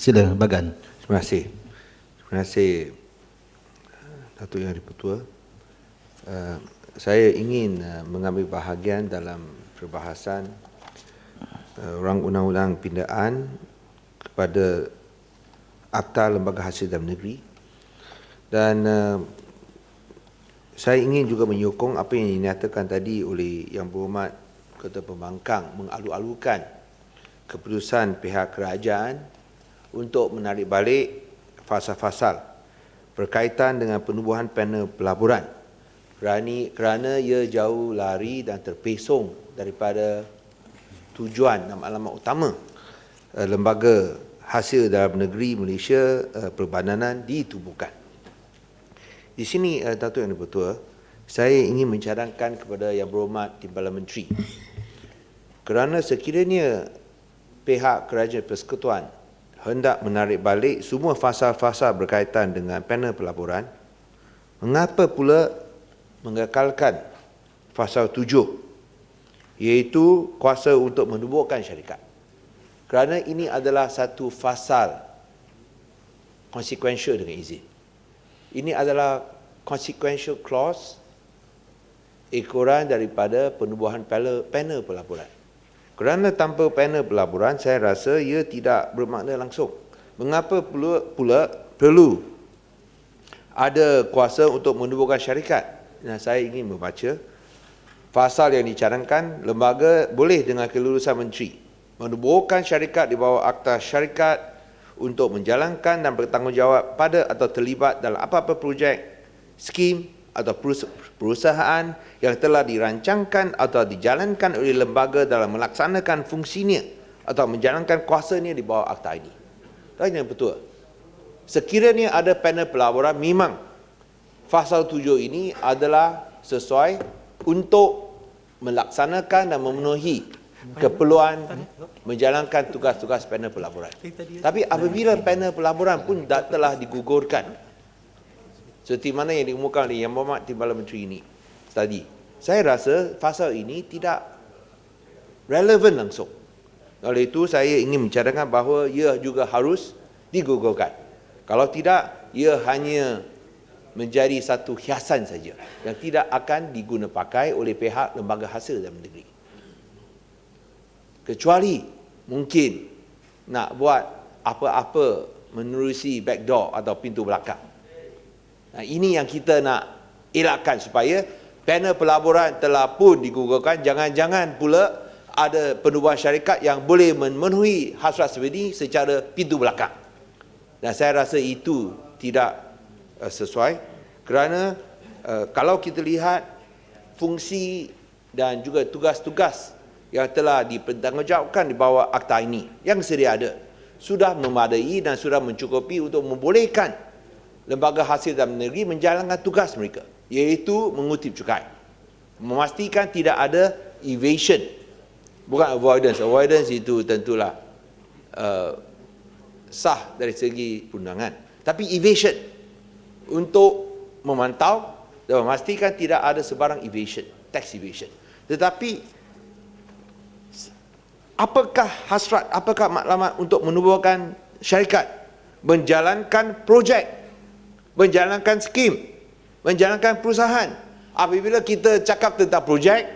Sila Bagan. Terima kasih. Terima kasih Datuk Yang Dipertua. Saya ingin mengambil bahagian dalam perbahasan Rang Undang-Undang Pindaan kepada Akta Lembaga Hasil Dalam Negeri, dan saya ingin juga menyokong apa yang dinyatakan tadi oleh Yang Berhormat Ketua Pembangkang mengalu-alukan keputusan pihak kerajaan untuk menarik balik fasal-fasal berkaitan dengan penubuhan panel pelaburan kerana ia jauh lari dan terpesong daripada tujuan dan alamat utama Lembaga Hasil Dalam Negeri Malaysia Perbadanan ditubuhkan. Di sini Datuk Yang Dipertua, saya ingin mencadangkan kepada Yang Berhormat Timbalan Menteri, kerana sekiranya pihak Kerajaan Persekutuan hendak menarik balik semua fasal-fasal berkaitan dengan panel pelaburan, mengapa pula mengekalkan fasal 7, iaitu kuasa untuk menubuhkan syarikat? Kerana ini adalah satu fasal consequential dengan izin. Ini adalah consequential clause ekoran daripada penubuhan panel pelaburan. Kerana tanpa panel pelaburan, saya rasa ia tidak bermakna langsung. Mengapa pula perlu ada kuasa untuk menubuhkan syarikat? Nah, saya ingin membaca pasal yang dicadangkan, lembaga boleh dengan kelulusan menteri menubuhkan syarikat di bawah Akta Syarikat untuk menjalankan dan bertanggungjawab pada atau terlibat dalam apa-apa projek, skim atau perusahaan yang telah dirancangkan atau dijalankan oleh lembaga dalam melaksanakan fungsinya atau menjalankan kuasanya di bawah akta ini. Dan yang betul, sekiranya ada panel pelaburan, memang fasal 7 ini adalah sesuai untuk melaksanakan dan memenuhi keperluan menjalankan tugas-tugas panel pelaburan. Tapi apabila panel pelaburan pun telah digugurkan, seperti mana yang diumumkan oleh Yang Berhormat Timbalan Menteri ini tadi, saya rasa fasal ini tidak relevan langsung. Oleh itu, saya ingin mencadangkan bahawa ia juga harus digugurkan. Kalau tidak, ia hanya menjadi satu hiasan saja yang tidak akan diguna pakai oleh pihak lembaga hasil dalam negeri. Kecuali mungkin nak buat apa-apa menerusi backdoor atau pintu belakang. Nah, ini yang kita nak elakkan, supaya panel pelaburan telah pun digugurkan, jangan-jangan pula ada penubuhan syarikat yang boleh memenuhi hasrat seperti secara pintu belakang. Dan saya rasa itu tidak sesuai, kerana kalau kita lihat fungsi dan juga tugas-tugas yang telah dipertanggungjawabkan di bawah akta ini yang sedia ada sudah memadai dan sudah mencukupi untuk membolehkan lembaga hasil dalam negeri menjalankan tugas mereka, iaitu mengutip cukai, memastikan tidak ada evasion, bukan avoidance. Avoidance itu tentulah sah dari segi perundangan, tapi evasion untuk memantau dan memastikan tidak ada sebarang evasion, tax evasion. Tetapi apakah hasrat, apakah matlamat untuk menubuhkan syarikat, menjalankan projek, menjalankan skim, menjalankan perusahaan? Apabila kita cakap tentang projek,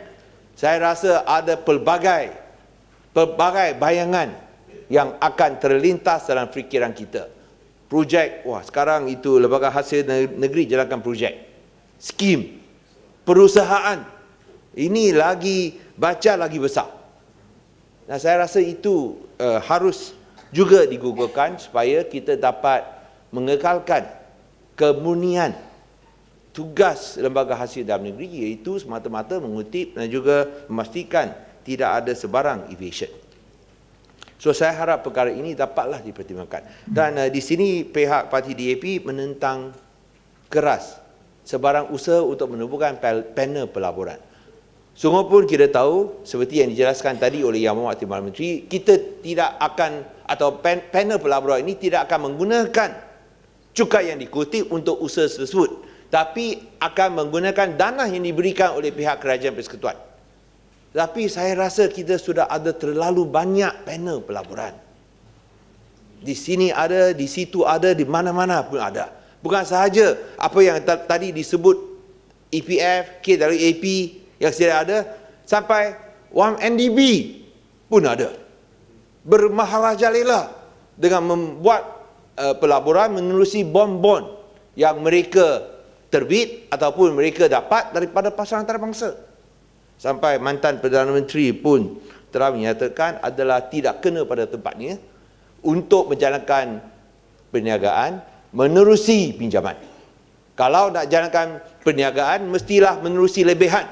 saya rasa ada pelbagai bayangan yang akan terlintas dalam fikiran kita. Projek, wah sekarang itu lembaga hasil negeri jalankan projek. Skim, perusahaan, ini lagi baca lagi besar. Nah, saya rasa itu harus juga digugurkan supaya kita dapat mengekalkan kemurnian tugas lembaga hasil dalam negeri, iaitu semata-mata mengutip dan juga memastikan tidak ada sebarang evasion. So, saya harap perkara ini dapatlah dipertimbangkan. Dan di sini pihak parti DAP menentang keras sebarang usaha untuk menubuhkan panel pelaburan. Sungguh pun kita tahu, seperti yang dijelaskan tadi oleh Yang Berhormat Timbalan Menteri, kita tidak akan, atau panel pelaburan ini tidak akan menggunakan cukai yang dikutip untuk usaha tersebut, tapi akan menggunakan dana yang diberikan oleh pihak Kerajaan Persekutuan. Tapi saya rasa kita sudah ada terlalu banyak panel pelaburan. Di sini ada, di situ ada, di mana-mana pun ada. Bukan sahaja apa yang tadi disebut EPF, KWAP yang sedia ada, sampai NDB pun ada. Bermaharajalela dengan membuat pelaburan menerusi bond-bond yang mereka terbit ataupun mereka dapat daripada pasaran antarabangsa. Sampai mantan Perdana Menteri pun telah menyatakan adalah tidak kena pada tempatnya untuk menjalankan perniagaan menerusi pinjaman. Kalau nak jalankan perniagaan, mestilah menerusi lebihan,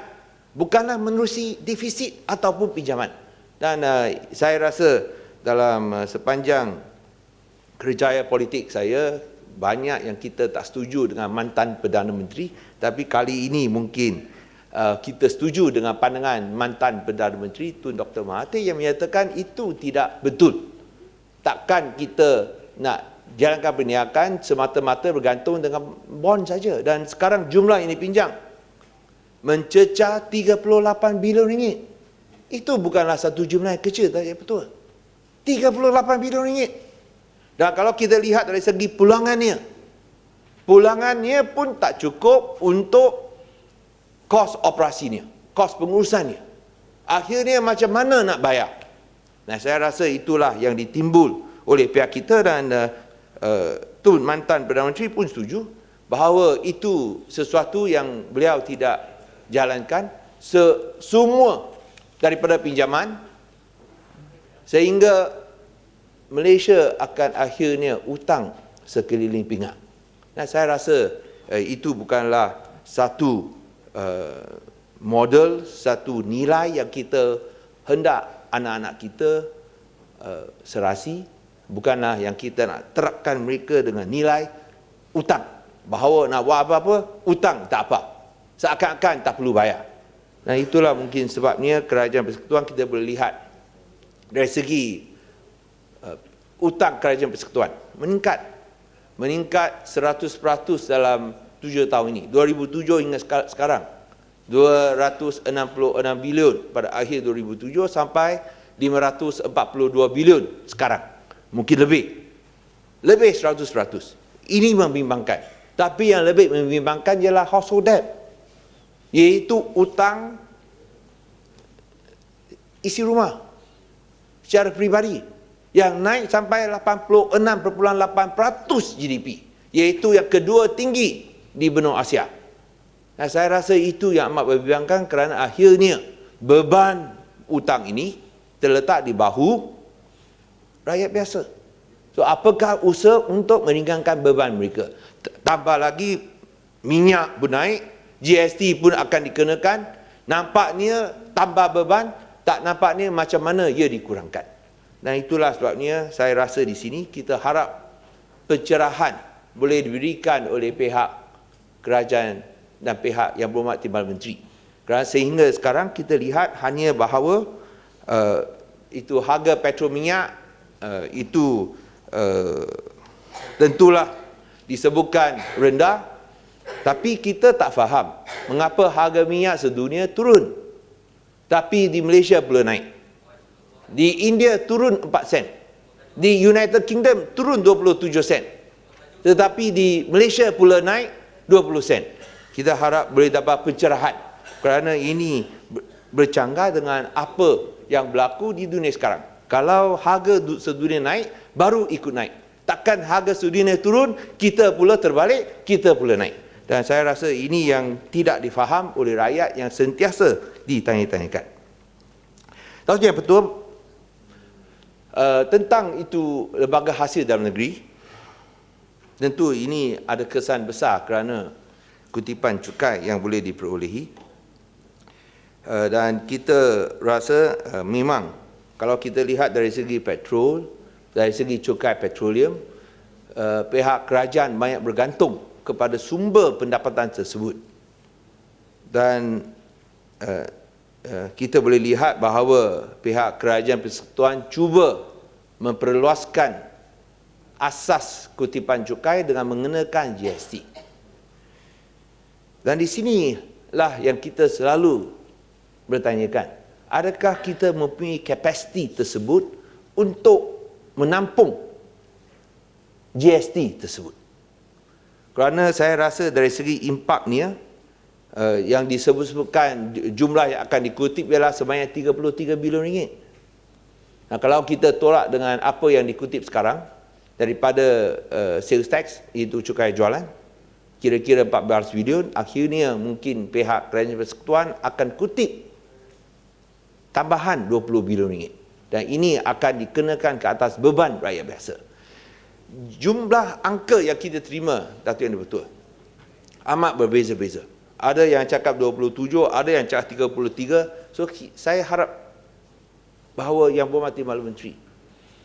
bukanlah menerusi defisit ataupun pinjaman. Dan saya rasa dalam sepanjang kerjaya politik saya, banyak yang kita tak setuju dengan mantan Perdana Menteri, tapi kali ini mungkin kita setuju dengan pandangan mantan Perdana Menteri Tun Dr. Mahathir yang menyatakan itu tidak betul. Takkan kita nak jalankan perniagaan semata-mata bergantung dengan bond saja. Dan sekarang jumlah ini pinjam mencecah 38 bilion ringgit. Itu bukanlah satu jumlah yang kecil, tak betul. 38 bilion ringgit. Dan kalau kita lihat dari segi pulangannya pun tak cukup untuk kos operasinya, kos pengurusannya. Akhirnya macam mana nak bayar? Nah, saya rasa itulah yang ditimbul oleh pihak kita, dan Tun mantan Perdana Menteri pun setuju bahawa itu sesuatu yang beliau tidak jalankan semua daripada pinjaman, sehingga Malaysia akan akhirnya hutang sekeliling pinggang. Nah, saya rasa itu bukanlah satu model, satu nilai yang kita hendak anak-anak kita serasi. Bukanlah yang kita nak terapkan mereka dengan nilai hutang, bahawa nak buat apa-apa, hutang tak apa, seakan-akan tak perlu bayar. Nah, itulah mungkin sebabnya Kerajaan Persekutuan kita boleh lihat dari segi hutang Kerajaan Persekutuan meningkat 100% dalam 7 tahun ini. 2007 hingga sekarang 266 bilion pada akhir 2007 sampai 542 bilion sekarang. Mungkin lebih 100%. Ini membimbangkan. Tapi yang lebih membimbangkan ialah household debt, iaitu hutang isi rumah secara peribadi yang naik sampai 86.8% GDP, iaitu yang kedua tinggi di benua Asia. Nah, saya rasa itu yang amat membimbangkan kerana akhirnya beban hutang ini terletak di bahu rakyat biasa. So, apakah usaha untuk meringankan beban mereka? Tambah lagi minyak pun naik, GST pun akan dikenakan. Nampaknya tambah beban, tak nampaknya macam mana ia dikurangkan. Dan itulah sebabnya saya rasa di sini kita harap pencerahan boleh diberikan oleh pihak kerajaan dan pihak yang berhormat Timbalan Menteri. Kerana sehingga sekarang kita lihat hanya bahawa itu harga petrol minyak itu tentulah disebutkan rendah, tapi kita tak faham mengapa harga minyak sedunia turun, tapi di Malaysia pula naik. Di India turun 4 sen. Di United Kingdom turun 27 sen. Tetapi di Malaysia pula naik 20 sen. Kita harap boleh dapat pencerahan kerana ini bercanggah dengan apa yang berlaku di dunia sekarang. Kalau harga sedunia naik, baru ikut naik. Takkan harga sedunia turun, kita pula terbalik, kita pula naik. Dan saya rasa ini yang tidak difaham oleh rakyat yang sentiasa ditanya-tanyakan. Tahu yang betul, tentang itu lembaga hasil dalam negeri, tentu ini ada kesan besar kerana kutipan cukai yang boleh diperolehi, dan kita rasa memang kalau kita lihat dari segi petrol, dari segi cukai petroleum, pihak kerajaan banyak bergantung kepada sumber pendapatan tersebut. Dan kita boleh lihat bahawa pihak Kerajaan Persekutuan cuba memperluaskan asas kutipan cukai dengan mengenakan GST. Dan di sinilah yang kita selalu bertanyakan, adakah kita mempunyai kapasiti tersebut untuk menampung GST tersebut. Kerana saya rasa dari segi impaknya, yang disebut-sebutkan jumlah yang akan dikutip ialah sebanyak 33 bilion ringgit. Nah, kalau kita tolak dengan apa yang dikutip sekarang daripada sales tax, iaitu cukai jualan, kira-kira 14 bilion, akhirnya mungkin pihak Kerajaan Persekutuan akan kutip tambahan 20 bilion ringgit. Dan ini akan dikenakan ke atas beban rakyat biasa. Jumlah angka yang kita terima, Datuk Yang di-Pertua, amat berbeza-beza. Ada yang cakap 27, ada yang cakap 33. So, saya harap bahawa Yang Berhormati Perdana Menteri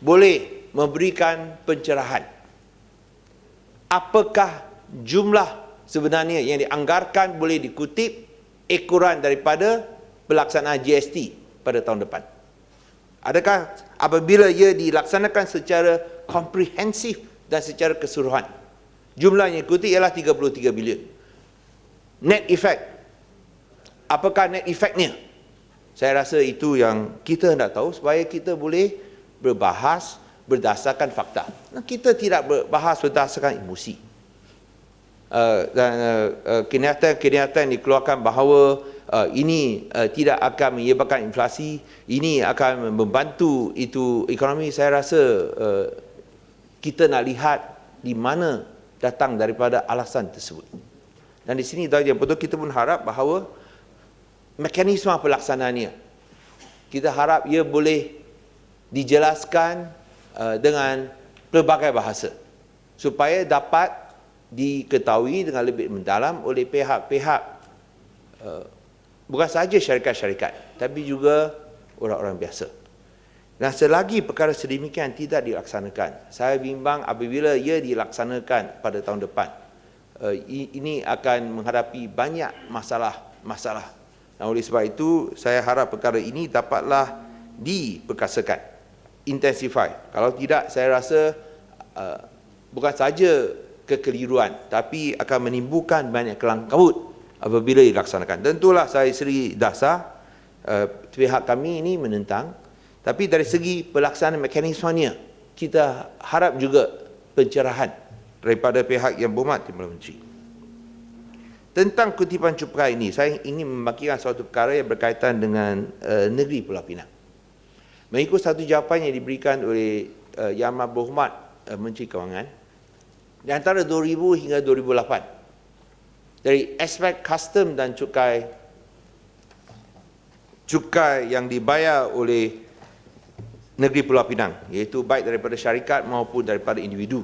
boleh memberikan pencerahan. Apakah jumlah sebenarnya yang dianggarkan boleh dikutip ekoran daripada pelaksanaan GST pada tahun depan? Adakah apabila ia dilaksanakan secara komprehensif dan secara keseluruhan, jumlah yang dikutip ialah 33 bilion. Net effect, apakah net effectnya? Saya rasa itu yang kita hendak tahu supaya kita boleh berbahas berdasarkan fakta. Kita tidak berbahas berdasarkan emosi. Dan kenyataan dikeluarkan bahawa ini tidak akan menyebabkan inflasi, ini akan membantu itu ekonomi. Saya rasa kita nak lihat di mana datang daripada alasan tersebut. Dan di sini Datuk Yang kita pun harap bahawa mekanisme pelaksanaannya, kita harap ia boleh dijelaskan dengan pelbagai bahasa supaya dapat diketahui dengan lebih mendalam oleh pihak-pihak, bukan sahaja syarikat-syarikat tapi juga orang-orang biasa. Dan selagi perkara sedemikian tidak dilaksanakan, saya bimbang apabila ia dilaksanakan pada tahun depan, ini akan menghadapi banyak masalah-masalah. Dan oleh sebab itu, saya harap perkara ini dapatlah diperkasakan, intensify. Kalau tidak, saya rasa bukan saja kekeliruan, tapi akan menimbulkan banyak kelang kabut apabila dilaksanakan. Tentulah saya sendiri dasar pihak kami ini menentang, tapi dari segi pelaksanaan mekanismenya, kita harap juga pencerahan daripada pihak Yang Berhormat Perdana Menteri. Tentang kutipan cukai ini, saya ingin membagikan suatu perkara yang berkaitan dengan negeri Pulau Pinang. Mengikut satu jawapan yang diberikan oleh Yang Amat Berhormat Menteri Kewangan, di antara 2000 hingga 2008, dari aspek custom dan cukai yang dibayar oleh negeri Pulau Pinang, iaitu baik daripada syarikat maupun daripada individu,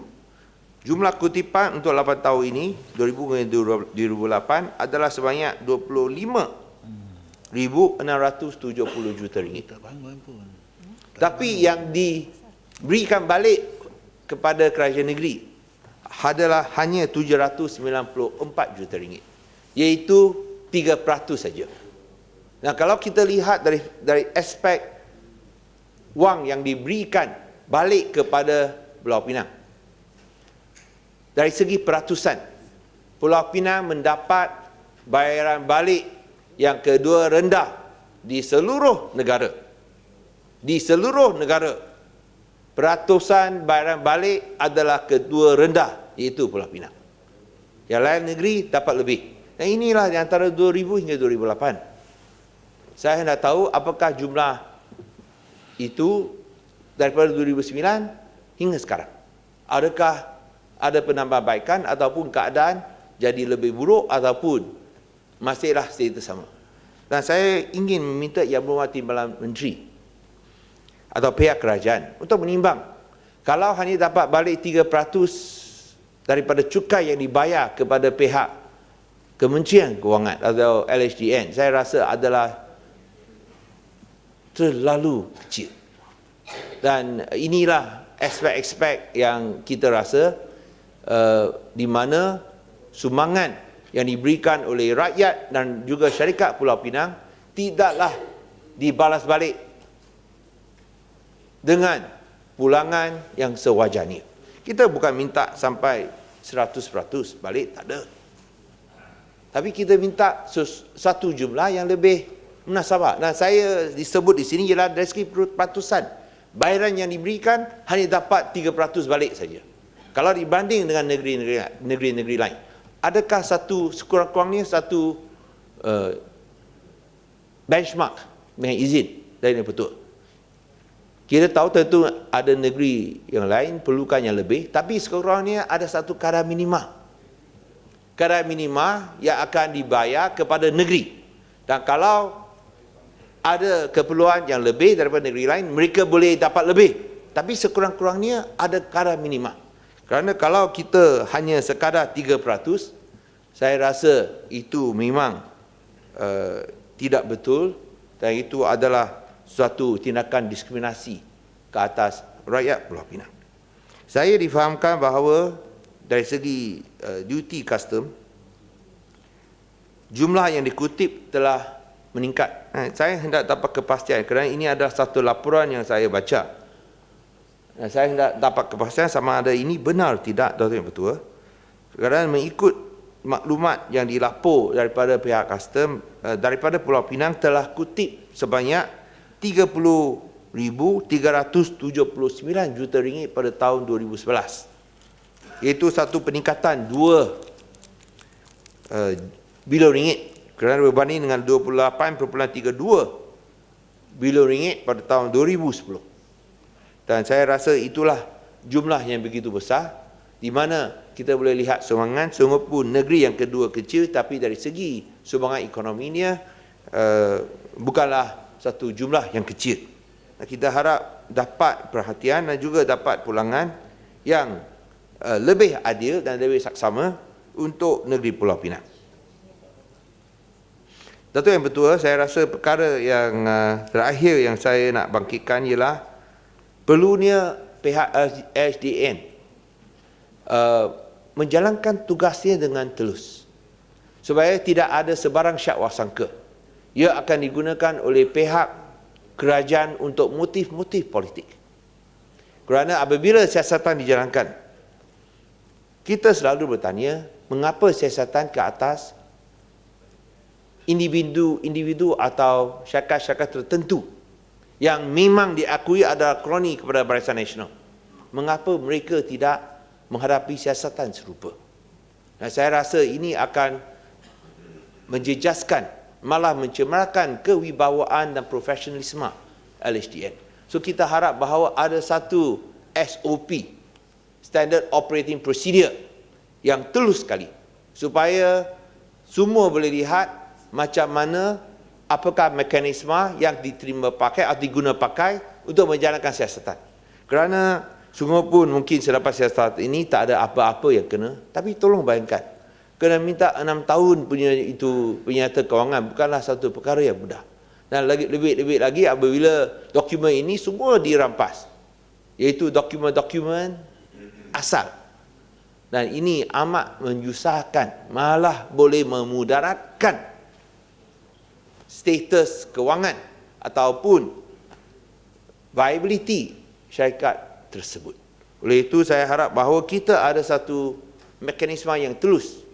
jumlah kutipan untuk 8 tahun ini, 2000 hingga 2008, adalah sebanyak 25,670 juta ringgit. Tapi yang diberikan balik kepada kerajaan negeri adalah hanya 794 juta ringgit, iaitu 3% saja. Nah, kalau kita lihat dari aspek wang yang diberikan balik kepada Pulau Pinang, dari segi peratusan, Pulau Pinang mendapat bayaran balik yang kedua rendah di seluruh negara. Di seluruh negara, peratusan bayaran balik adalah kedua rendah, iaitu Pulau Pinang. Yang lain negeri dapat lebih. Dan inilah di antara 2000 hingga 2008. Saya hendak tahu apakah jumlah itu daripada 2009 hingga sekarang. Adakah ada penambahbaikan ataupun keadaan jadi lebih buruk ataupun masihlah status sama. Dan saya ingin meminta Yang Berhormati Perdana Menteri atau pihak kerajaan untuk menimbang, kalau hanya dapat balik 3% daripada cukai yang dibayar kepada pihak Kementerian Kewangan atau LHDN, saya rasa adalah terlalu kecil. Dan inilah aspek-aspek yang kita rasa di mana sumbangan yang diberikan oleh rakyat dan juga syarikat Pulau Pinang tidaklah dibalas balik dengan pulangan yang sewajarnya. Kita bukan minta sampai 100% balik, tak ada. Tapi kita minta satu jumlah yang lebih munasabah. Dan saya disebut di sini ialah dari segi peratusan. Bayaran yang diberikan hanya dapat 3% balik saja. Kalau dibanding dengan negeri-negeri lain, adakah satu sekurang-kurangnya satu benchmark dengan izin dari negeri petua? Kita tahu tentu ada negeri yang lain perlukan yang lebih, tapi sekurang-kurangnya ada satu kadar minima. Kadar minima yang akan dibayar kepada negeri. Dan kalau ada keperluan yang lebih daripada negeri lain, mereka boleh dapat lebih. Tapi sekurang-kurangnya ada kadar minima. Kerana kalau kita hanya sekadar 3%, saya rasa itu memang tidak betul dan itu adalah suatu tindakan diskriminasi ke atas rakyat Pulau Pinang. Saya difahamkan bahawa dari segi duty custom, jumlah yang dikutip telah meningkat. Saya hendak dapat kepastian kerana ini adalah satu laporan yang saya baca. Saya hendak dapat kepastian sama ada ini benar tidak, Datuk Yang Bertua. Kerana mengikut maklumat yang dilapor daripada pihak custom, daripada Pulau Pinang telah kutip sebanyak 30,379 juta ringgit pada tahun 2011. Iaitu satu peningkatan 2 bilion ringgit kerana berbanding dengan 28.32 bilion ringgit pada tahun 2010. Dan saya rasa itulah jumlah yang begitu besar di mana kita boleh lihat sumbangan sungguh pun negeri yang kedua kecil, tapi dari segi sumbangan ekonominya bukanlah satu jumlah yang kecil. Kita harap dapat perhatian dan juga dapat pulangan yang lebih adil dan lebih saksama untuk negeri Pulau Pinang. Datuk Yang Bertua, saya rasa perkara yang terakhir yang saya nak bangkitkan ialah perlunya pihak SDN menjalankan tugasnya dengan telus supaya tidak ada sebarang syak wasangka ia akan digunakan oleh pihak kerajaan untuk motif-motif politik. Kerana apabila siasatan dijalankan, kita selalu bertanya, mengapa siasatan ke atas individu atau syarikat-syarikat tertentu yang memang diakui adalah kroni kepada Barisan Nasional? Mengapa mereka tidak menghadapi siasatan serupa? Dan saya rasa ini akan menjejaskan, malah mencemarkan kewibawaan dan profesionalisme LHDN. So kita harap bahawa ada satu SOP, Standard Operating Procedure, yang telus sekali supaya semua boleh lihat macam mana, apakah mekanisme yang diterima pakai atau diguna pakai untuk menjalankan siasatan. Kerana sungguh pun mungkin selepas siasatan ini tak ada apa-apa yang kena, tapi tolong bayangkan, kena minta 6 tahun punya itu penyata kewangan bukanlah satu perkara yang mudah. Dan lebih lagi apabila dokumen ini semua dirampas, iaitu dokumen-dokumen asal. Dan ini amat menyusahkan, malah boleh memudaratkan status kewangan ataupun viability syarikat tersebut. Oleh itu saya harap bahawa kita ada satu mekanisme yang telus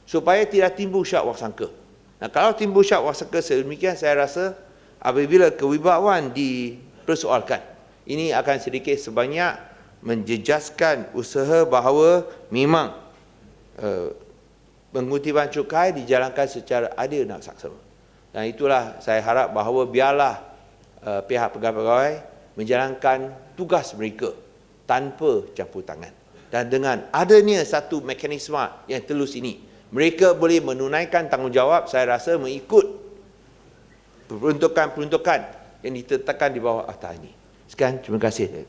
supaya tidak timbul syak wasangka. Nah, kalau timbul syak wasangka sedemikian, saya rasa apabila kewibawaan dipersoalkan, ini akan sedikit sebanyak menjejaskan usaha bahawa memang pengutipan cukai dijalankan secara adil dan saksama. Dan itulah saya harap bahawa biarlah pihak pegawai-pegawai menjalankan tugas mereka tanpa campur tangan. Dan dengan adanya satu mekanisme yang telus ini, mereka boleh menunaikan tanggungjawab, saya rasa mengikut peruntukan-peruntukan yang ditetapkan di bawah Akta ini. Sekian, terima kasih.